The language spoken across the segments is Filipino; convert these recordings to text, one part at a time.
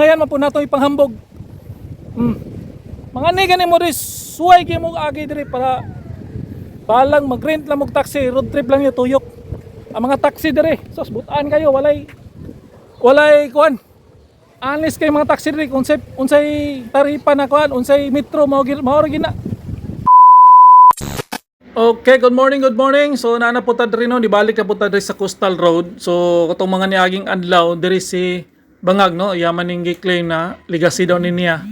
Ngayon man po nato ipanghambog. Mga ni gani mo ris suway gyud mo agi diri para balang mag-rent lang mog taxi, road trip lang yung tuyok. Ang mga taxi diri, sos butaan kayo walay kuan. Anis kay mga taxi diri unsay taripa na kuan, unsay metro mao gina. Okay, good morning. So naana po ta diri no, dibalik na po ta diri sa Coastal Road. So katong mga niaging adlaw diri si Bangag no, yaman ning gi-claim na legacy daw ni niya.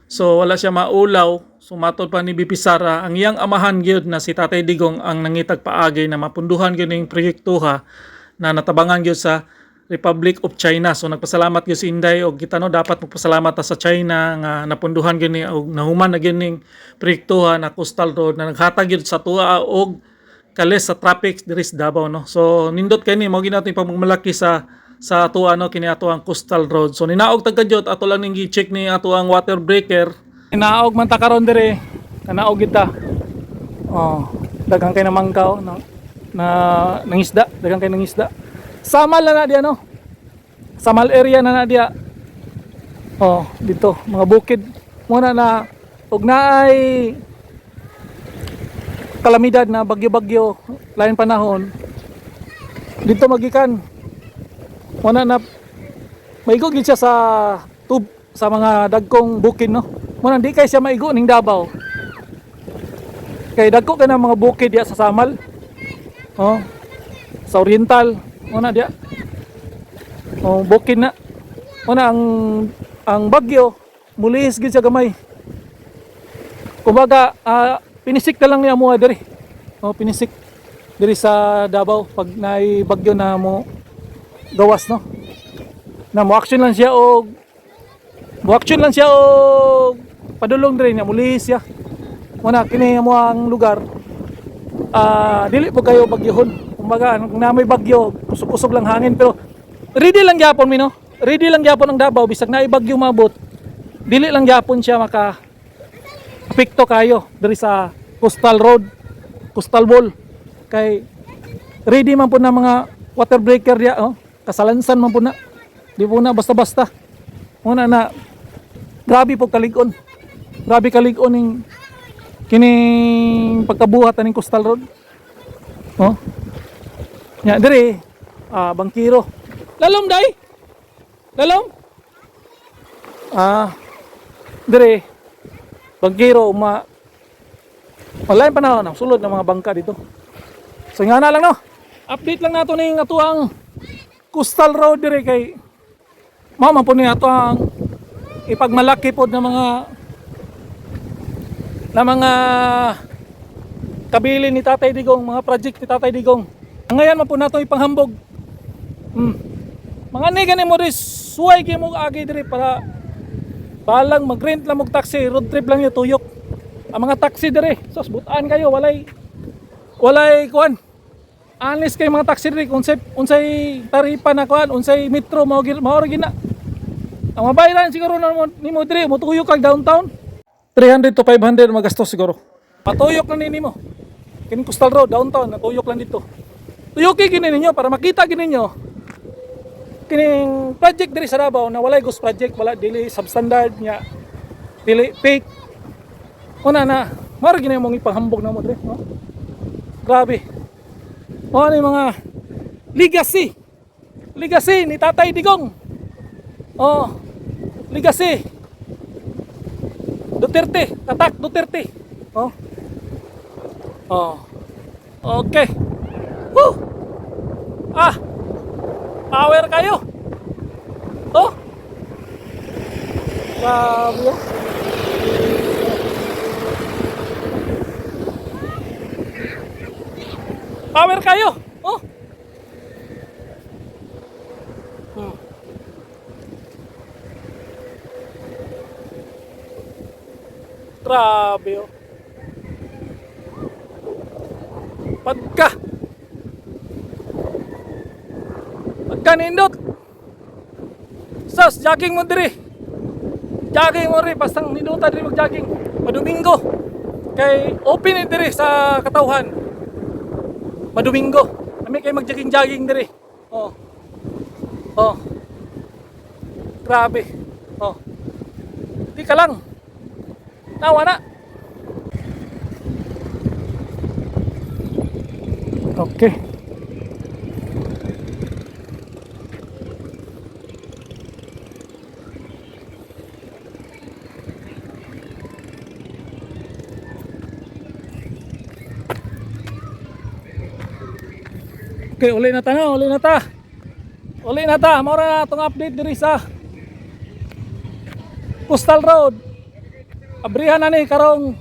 So wala siya maulaw. So matod pa ni BP Sara, ang iyang amahan gyud na si Tatay Digong ang nangitag paagi na mapunduhan gyud ning proyektuha na natabangan gyud sa Republic of China. So nagpasalamat gyud si Inday og kita no dapat magpasalamat ta sa China nga napunduhan gyud ni og nahuman na gyud ning proyektuha na Coastal Road na naghatag gyud sa tuwa og kalis sa traffic diri sa Davao no. So nindot kay ni mao gyud nato pagmalaki sa tuwa no kini ato ang Coastal Road. So ninaog tagkadyot ato lang ning gi-check ni ato ang water breaker. Ninaog man ta karon diri. Kanaog kita. Oh, daghang kay na mangkaw na nangisda, daghang kay nangisda. Samal na diya no. Samal area na diya. Oh, dito mga bukid muna na ug naay kalamidad na bagyo-bagyo lain panahon. Dito magikan muna na maigo gid siya sa tub sa mga dagkong bukid no. Muna di kay siya maigo ning Davao. Kay dagko kay na mga bukid diya sa Samal. Oh. Sa Oriental muna diya. Oh, bukid na. Muna ang bagyo mulihis gid siya gamay. Kumbaga pinisik na lang niya mo diri. Oh, pinisik diri sa Davao pag naay bagyo na mo gawas no. Na mo action lang siya og padulong diri niya mulihis siya. Muna kini mo ang lugar. Dili po kayo bagyohon. Kumbaga na may bagyo, usog-usog lang hangin pero ready lang gyapon mi no. Ready lang gyapon ang Davao bisag naay bagyo mabot. Dili lang gyapon siya maka apekto kayo diri sa Coastal Road, Coastal Wall. Kay ready man po na mga water breaker diya oh. Kasalansan man po na. Di po na basta-basta. Muna na grabe po kalig-on. Grabe kalig-on ning kining pagkabuhat ning Coastal Road. Oh. Nya dire bangkiro. Lalom day. Lalom. Dire bangkiro wala pa na sulod ng mga bangka dito. So nga na lang no. Update lang nato ning ato ang Coastal Road dire kay mama po ni ato ang ipagmalaki pod ng mga kabili ni Tatay Digong, mga project ni Tatay Digong. Ngayon man po nato ipanghambog. Mga ni gani mo ris suway gyud mo agi diri para balang mag-rent lang mog taxi, road trip lang yung tuyok. Ang mga taxi diri, sos butaan kayo walay kuan. Anis kay mga taxi diri unsay taripa na kuan, unsay metro mao gina. Ang mabayaran siguro nimo diri mo tuyok kag downtown. 300 to 500 magastos siguro. Patuyok na nimo. Kining Coastal Road downtown natuyok lang dito. Tuyoki gini ninyo para makita gini ninyo. Kining project diri sa Davao na walay ghost project, wala dili substandard nya. Dili fake. Una na, maro gini mong ipanghambog na mo diri, no? Grabe. Mo ni mga legacy. Legacy ni Tatay Digong. Oh. Legacy. Duterte, tatak Duterte. Oh. Oh. Okay. Woo! Power kayo. Oh. Grabe. Power kayo. Oh. Grabe oh. Pagka nindot. Sos, jogging mo diri. Jogging mo rin, bastang ninuta diri mag-jogging. Madomingo. Kay open diri sa katawhan. Madomingo. Kami kay mag-jogging diri. Oh. Oh. Grabe. Oh. Di ka lang. Tawa na. Okay. Okay, uli na ta no, uli na ta. Uli na ta, maura na itong update diri sa Coastal Road. Abrihan na ni karong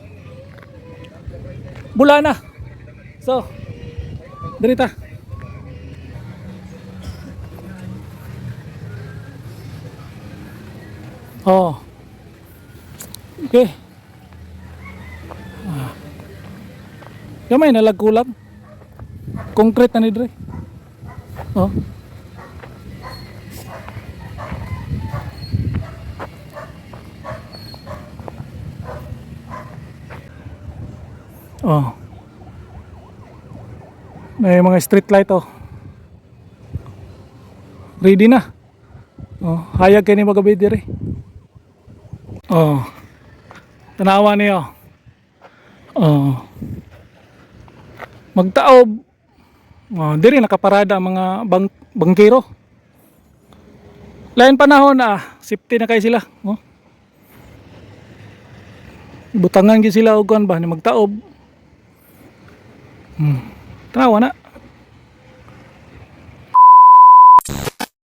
bulana. So, diri ta. Oh. Okay. Gamay na lagkulang. Concrete na ni diri. Oh. Oh. May mga street light oh. Ready na. Oh, hayag kay ni magabi diri. Oh. Tanawa niyo. Oh. Magtaob. Oh, diri nakaparada ang mga bangkero. Lain panahon na safety na kay sila, oh. Butangan gid sila og kuan ba ni magtaob. Tanawa na.